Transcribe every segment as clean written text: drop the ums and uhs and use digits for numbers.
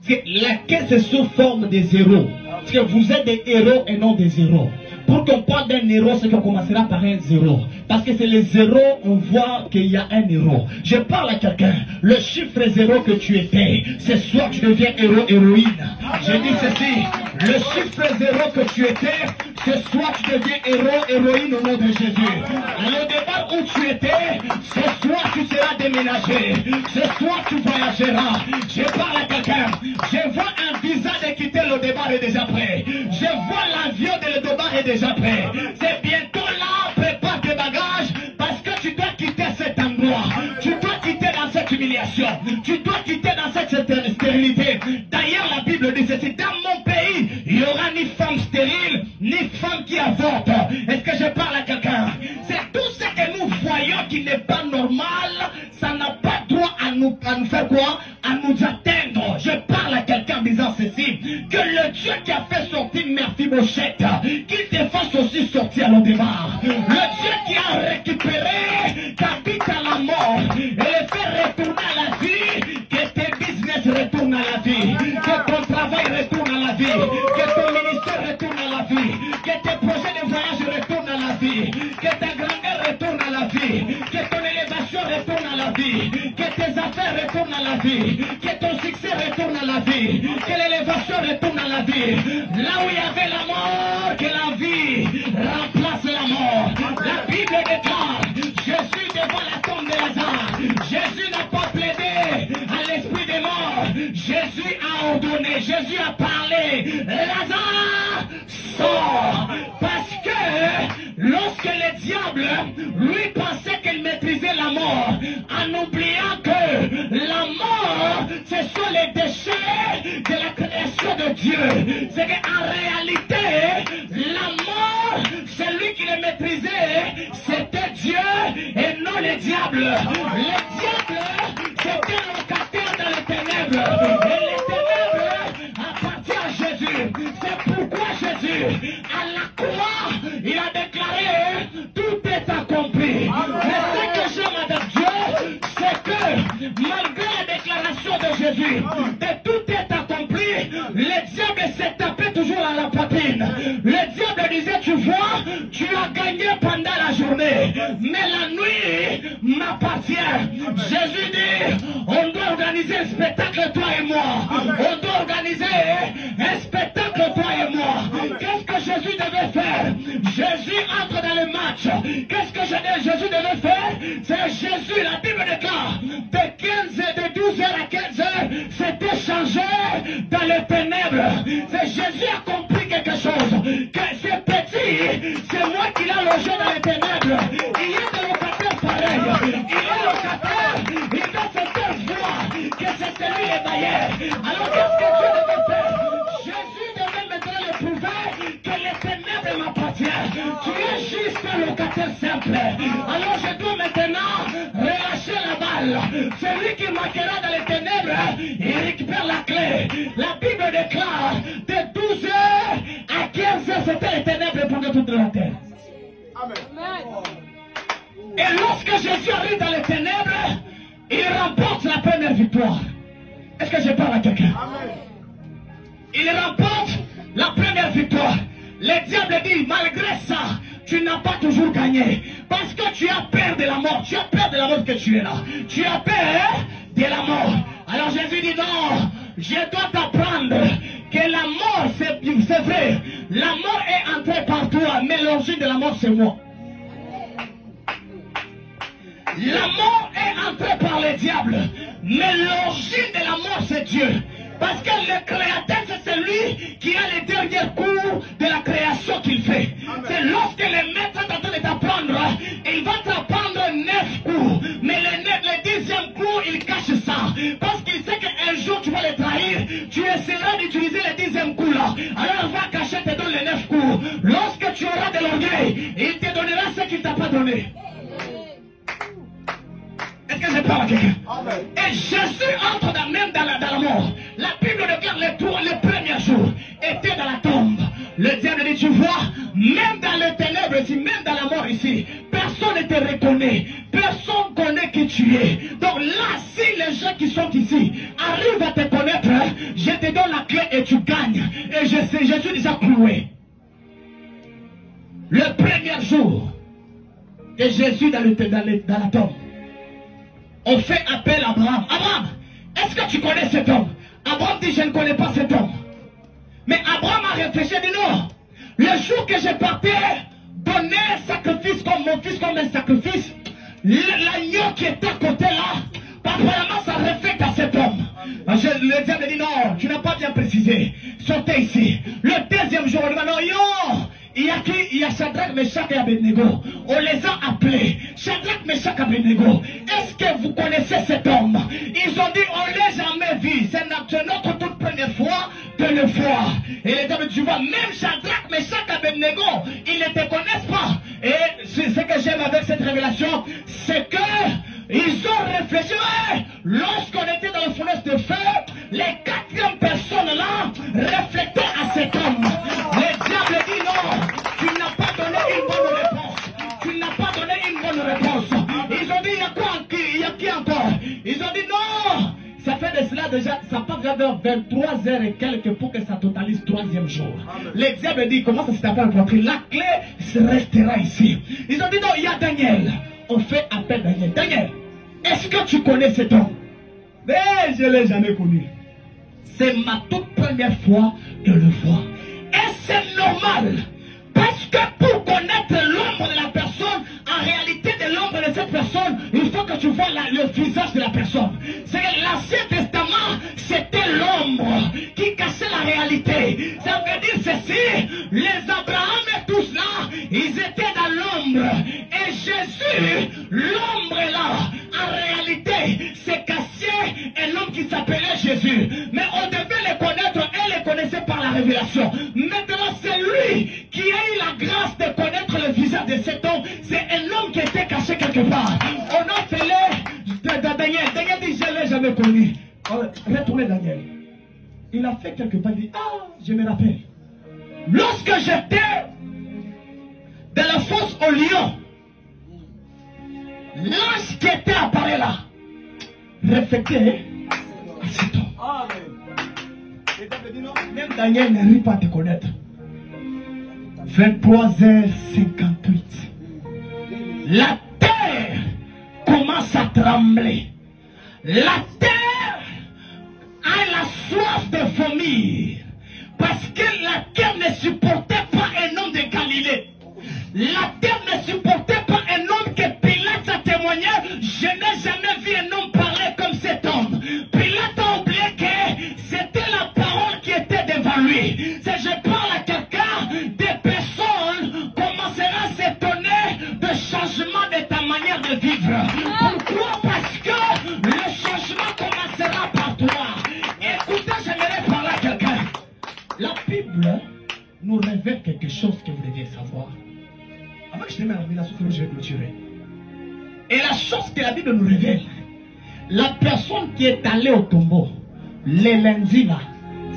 Parce que la caisse est sous forme des héros. Parce que vous êtes des héros et non des héros. Pour qu'on parle d'un héros, c'est qu'on commencera par un zéro. Parce que c'est les zéros, on voit qu'il y a un héros. Je parle à quelqu'un. Le chiffre zéro que tu étais, c'est soit tu deviens héros, héroïne. J'ai dit ceci. Le chiffre zéro que tu étais, c'est soit tu deviens héros, héroïne au nom de Jésus. Alors au départ où tu étais, c'est soit tu seras déménagé, c'est soit tu voyageras. Je parle à quelqu'un. Je vois un visa de quitter le départ est déjà prêt. Je vois l'avion de le départ est déjà prêt. C'est bientôt là, prépare tes bagages parce que tu dois quitter cet endroit. Tu dois quitter dans cette humiliation. Tu dois quitter dans cette stérilité. D'ailleurs, la Bible dit ceci. Dans mon pays, il n'y aura ni femme stérile, ni femme qui avorte. Est-ce que je parle à quelqu'un? C'est tout ce que nous voyons qui n'est pas normal. Ça n'a pas droit à nous faire quoi? À nous atteindre. Je parle à quelqu'un en disant ceci. Que le Dieu qui a fait sortir Mephibosheth, qu'il te fasse aussi sortir le départ. Le Dieu qui a récupéré ta vie à la mort et le fait retourner à la vie, que tes business retournent à la vie, que ton travail retourne à la vie, que ton ministère retourne à la vie, que tes projets de voyage retournent à la vie, que ta grandeur retourne à la vie, que ton élévation retourne à la vie, que tes affaires retournent à la vie, que ton succès retourne à la vie, que l'élévation retourne à la vie. Là où il y avait la mort, que la vie remplace la mort. La Bible déclare, Jésus devant la tombe de Lazare, Jésus n'a pas plaidé à l'esprit des morts, Jésus a ordonné, Jésus a parlé, Lazare sort. Parce que lorsque le diable lui pensait qu'il maîtrisait la mort, en oubliant que la mort ce sont les déchets de la création de Dieu, c'est qu'en réalité la mort, celui qui le maîtrisait, c'était Dieu et non le diable. Le diable, c'était locataire dans les ténèbres. Et les ténèbres appartiennent à Jésus. C'est pourquoi Jésus, à la croix, il a déclaré, tout est accompli. Mais ce que j'aime avec Dieu, c'est que malgré la déclaration de Jésus, de tout est accompli, le diable s'est tapé toujours à la poitrine. Le diable disait, tu vois, tu as gagné pendant la journée, mais la nuit m'appartient. Jésus dit, on doit organiser un spectacle, toi et moi. On doit organiser un spectacle, toi et moi. Qu'est-ce que Jésus devait faire? Jésus entre dans le match. Qu'est-ce que Jésus devait faire? C'est Jésus, la Bible déclare, de 12h à 15h, c'était changé dans les ténèbres. C'est Jésus a compris quelque chose, que c'est petit, c'est moi qui l'ai logé dans les ténèbres. Il y a des locataires pareils. Il est locataire, il doit se faire voir que c'est celui les bailleurs. Alors qu'est-ce que Dieu devait faire? Jésus devait maintenant le prouver que les ténèbres m'appartiennent. Tu es juste un locataire simple. Alors je dois maintenant relâcher la balle. Celui qui marquera dans les ténèbres, il récupère la clé. La Bible déclare de 12h à 15h, c'était les ténèbres pour toute la terre. Amen. Et lorsque Jésus arrive dans les ténèbres, il remporte la première victoire. Est-ce que je parle à quelqu'un? Il remporte la première victoire. Le diable dit, malgré ça, tu n'as pas toujours gagné. Parce que tu as peur de la mort. Tu as peur de la mort que tu es là. Tu as peur de la mort. Alors Jésus dit, non, je dois t'apprendre que la mort, c'est vrai. La mort est entrée par toi, mais l'origine de la mort, c'est moi. La mort est entrée par le diable, mais l'origine de la mort, c'est Dieu. Parce que le créateur, c'est celui qui a les derniers coups de la création qu'il fait. C'est lorsque le maître est en train de t'apprendre, il va t'apprendre 9 coups. Mais le 10e coup, il cache ça. Parce qu'il sait qu'un jour, tu vas le trahir. Tu essaieras d'utiliser le 10e coup là. Alors, il va cacher, te donne les 9 coups. Lorsque tu auras de l'orgueil, il te donnera ce qu'il ne t'a pas donné. Est-ce que je parle à quelqu'un? Et Jésus entre même dans la mort. La Bible déclare les premiers jours étaient dans la tombe. Le diable dit, tu vois, même dans les ténèbres ici, même dans la mort ici, personne ne te reconnaît. Personne ne connaît qui tu es. Donc là, si les gens qui sont ici arrivent à te connaître, je te donne la clé et tu gagnes. Et je sais, je suis déjà cloué. Le premier jour que Jésus dans la tombe, on fait appel à Abraham. Abraham, est-ce que tu connais cet homme? Abraham dit, je ne connais pas cet homme. Mais Abraham a réfléchi et dit non. Le jour que je partais donner un sacrifice comme mon fils, comme un sacrifice, l'agneau qui était à côté là, apparemment ça reflète à cet homme. Le diable dit non, tu n'as pas bien précisé. Sautez ici. Le deuxième jour, on dit non, yo, il y a qui? Il y a Shadrach, Meshach et Abednego. On les a appelés. Shadrach, Meshach et Abednego. Est-ce que vous connaissez cet homme? Ils ont dit, on ne l'a jamais vu. C'est notre toute première fois de le voir. Et les hommes, tu vois, même Shadrach, Meshach et Abednego, ils ne te connaissent pas. Et ce que j'aime avec cette révélation, c'est que ils ont réfléchi. Ouais, lorsqu'on était dans le fournaise de feu, les quatrième personnes là reflétaient à cet homme. Le diable dit non, tu n'as pas donné une bonne réponse. Tu n'as pas donné une bonne réponse. Ils ont dit, il y a quoi? Il y a qui encore? Ils ont dit non. Ça fait de cela déjà, ça part vers 23h et quelques pour que ça totalise troisième jour. Le diable dit, comment ça s'est rencontré? La clé restera ici. Ils ont dit non, il y a Daniel. On fait appel à Daniel. Daniel, est-ce que tu connais cet homme? Mais je ne l'ai jamais connu. C'est ma toute première fois de le voir. Et c'est normal. Parce que pour connaître l'ombre de la personne, en réalité de l'ombre de cette personne, il faut que tu vois le visage de la personne. C'est que l'Ancien Testament, c'était l'ombre qui cachait la réalité. Ça veut dire ceci, les Abraham et tous là, ils étaient dans l'ombre. Et Jésus, l'ombre est là. En réalité, c'est caché un homme qui s'appelait Jésus. Mais on devait les connaître et les connaissait par la révélation. Maintenant, c'est lui qui a eu la grâce de connaître le visage de cet homme. C'est un homme qui était caché quelque part. On a fait Daniel. Daniel dit, je ne l'ai jamais connu. Retournez Daniel. Il a fait quelque part, il dit, ah, je me rappelle. Lorsque j'étais dans la fosse au lion, l'ange qui était apparu là, reflétait à cet homme. Même Daniel n'arrive pas à te connaître. 23h58. La terre commence à trembler. La terre a la soif de vomir. Parce que la terre ne supportait pas un homme de Galilée. La terre ne supportait pas un homme que Pilate a témoigné. Je n'ai jamais vu un homme parler comme cet homme. Pilate a oublié que c'était la parole qui était devant lui. Si je parle à quelqu'un, des personnes commenceront à s'étonner de changement de ta manière de vivre. Pourquoi? Parce que le changement commencera par toi. Écoutez, j'aimerais parler à quelqu'un. La Bible nous révèle quelque chose que vous deviez savoir. Avant que je termine la révélation, je vais clôturer. Et la chose que la Bible nous révèle, la personne qui est allée au tombeau, les lundis là,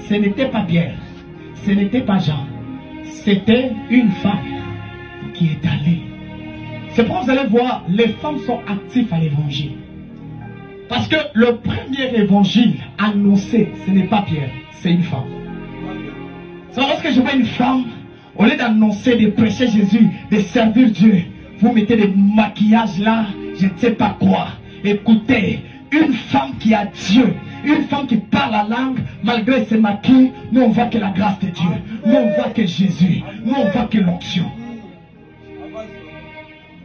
ce n'était pas Pierre, ce n'était pas Jean, c'était une femme qui est allée. C'est pourquoi vous allez voir, les femmes sont actives à l'évangile. Parce que le premier évangile annoncé, ce n'est pas Pierre, c'est une femme. C'est lorsque je vois une femme, au lieu d'annoncer, de prêcher Jésus, de servir Dieu, vous mettez des maquillages là, je ne sais pas quoi. Écoutez, une femme qui a Dieu, une femme qui parle la langue, malgré ses maquilles, nous on voit que la grâce de Dieu, nous on voit que Jésus, nous on voit que l'onction.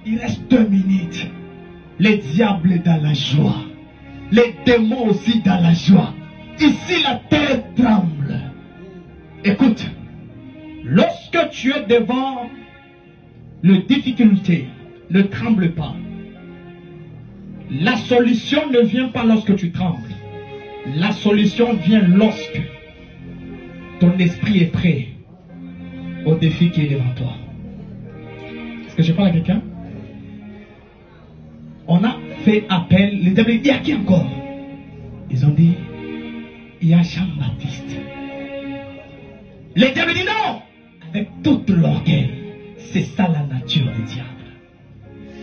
Il reste 2 minutes. Les diables dans la joie, les démons aussi dans la joie. Ici la terre tremble. Écoute. Lorsque tu es devant les difficultés, ne tremble pas. La solution ne vient pas lorsque tu trembles. La solution vient lorsque ton esprit est prêt au défi qui est devant toi. Est-ce que je parle à quelqu'un? On a fait appel, les diables, il y a qui encore? Ils ont dit, il y a Jean-Baptiste. Les diables disent non! Avec toute l'orgueil. C'est ça la nature du diable.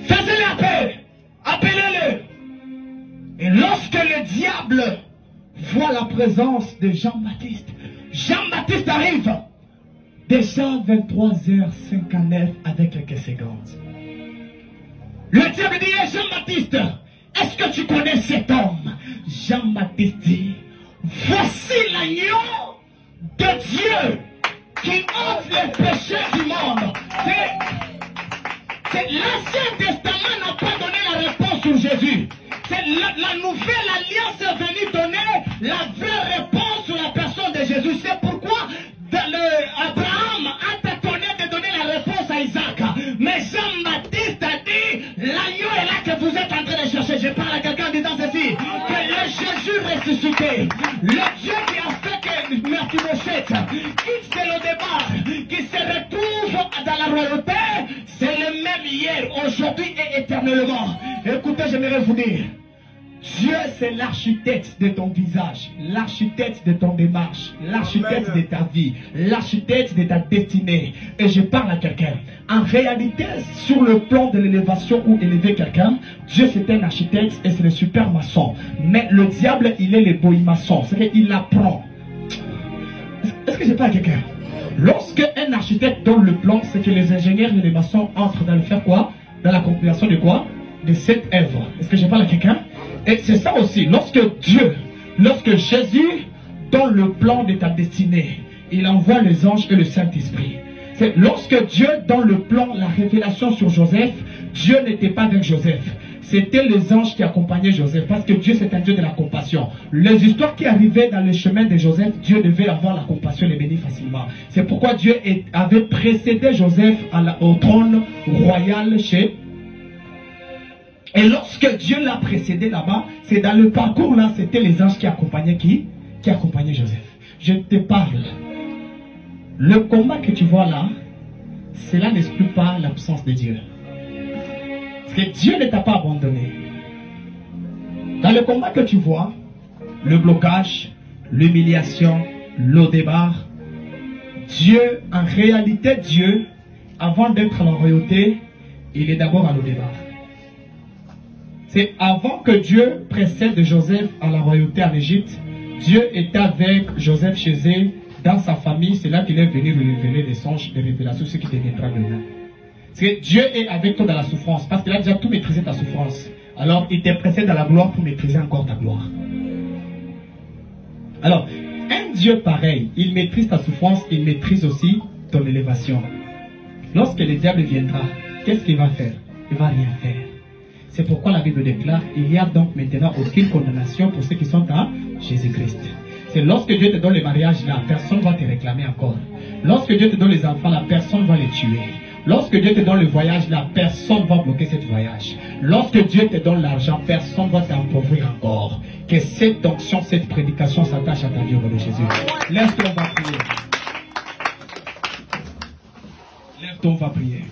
Faites-le appel. Appelez-le. Et lorsque le diable voit la présence de Jean-Baptiste, Jean-Baptiste arrive. Déjà 23h59 avec quelques secondes. Le diable dit, hey, Jean-Baptiste, est-ce que tu connais cet homme? Jean-Baptiste dit, voici l'agneau de Dieu qui ôte les péchés du monde. L'Ancien Testament n'a pas donné la réponse sur Jésus. La nouvelle alliance est venue donner la vraie réponse sur la personne de Jésus. C'est pourquoi Abraham a tâtonné de donner la réponse à Isaac. Mais Jean-Baptiste a dit, l'agneau est là que vous êtes en train de chercher. Je parle à quelqu'un en disant ceci, que le Jésus ressuscité, le Dieu qui a fait que Mephibosheth quitte de le départ, qui se retrouve dans la royauté, c'est le même hier, aujourd'hui et éternellement. Écoutez, j'aimerais vous dire, Dieu c'est l'architecte de ton visage, l'architecte de ton démarche, l'architecte de ta vie, l'architecte de ta destinée. Et je parle à quelqu'un. En réalité, sur le plan de l'élévation ou élever quelqu'un, Dieu c'est un architecte et c'est le super maçon. Mais le diable, il est le boy-maçon. C'est-à-dire qu'il apprend. Est-ce que je parle à quelqu'un? Lorsque un architecte donne le plan, c'est que les ingénieurs et les maçons entrent dans le faire quoi? Dans la compréhension de quoi? De cette œuvre. Est-ce que je parle à quelqu'un? Et c'est ça aussi, lorsque Jésus donne le plan de ta destinée, il envoie les anges et le Saint-Esprit. C'est lorsque Dieu donne le plan, la révélation sur Joseph, Dieu n'était pas avec Joseph. C'était les anges qui accompagnaient Joseph, parce que Dieu c'est un Dieu de la compassion. Les histoires qui arrivaient dans le chemin de Joseph, Dieu devait avoir la compassion et les bénir facilement. C'est pourquoi Dieu avait précédé Joseph au trône royal chez... Et lorsque Dieu l'a précédé là-bas, c'est dans le parcours là, c'était les anges qui accompagnaient qui? Qui accompagnaient Joseph. Je te parle. Le combat que tu vois là, cela n'exclut pas l'absence de Dieu. Parce que Dieu ne t'a pas abandonné. Dans le combat que tu vois, le blocage, l'humiliation, le débat, Dieu, en réalité Dieu, avant d'être à la royauté, il est d'abord à le débat. C'est avant que Dieu précède Joseph à la royauté en Égypte, Dieu était avec Joseph chez eux, dans sa famille, c'est là qu'il est venu lui révéler des songes, des révélations, ce qui deviendra demain. C'est que Dieu est avec toi dans la souffrance, parce qu'il a déjà tout maîtrisé ta souffrance. Alors il te précède dans la gloire pour maîtriser encore ta gloire. Alors, un Dieu pareil, il maîtrise ta souffrance, il maîtrise aussi ton élévation. Lorsque le diable viendra, qu'est-ce qu'il va faire? Il ne va rien faire. C'est pourquoi la Bible déclare, il n'y a donc maintenant aucune condamnation pour ceux qui sont à Jésus-Christ. C'est lorsque Dieu te donne le mariage là, personne ne va te réclamer encore. Lorsque Dieu te donne les enfants là, personne ne va les tuer. Lorsque Dieu te donne le voyage là, personne ne va bloquer ce voyage. Lorsque Dieu te donne l'argent, personne ne va t'appauvrir encore. Que cette onction, cette prédication s'attache à ta vie au nom de Jésus. Lève-toi, on va prier. Lève-toi, on va prier.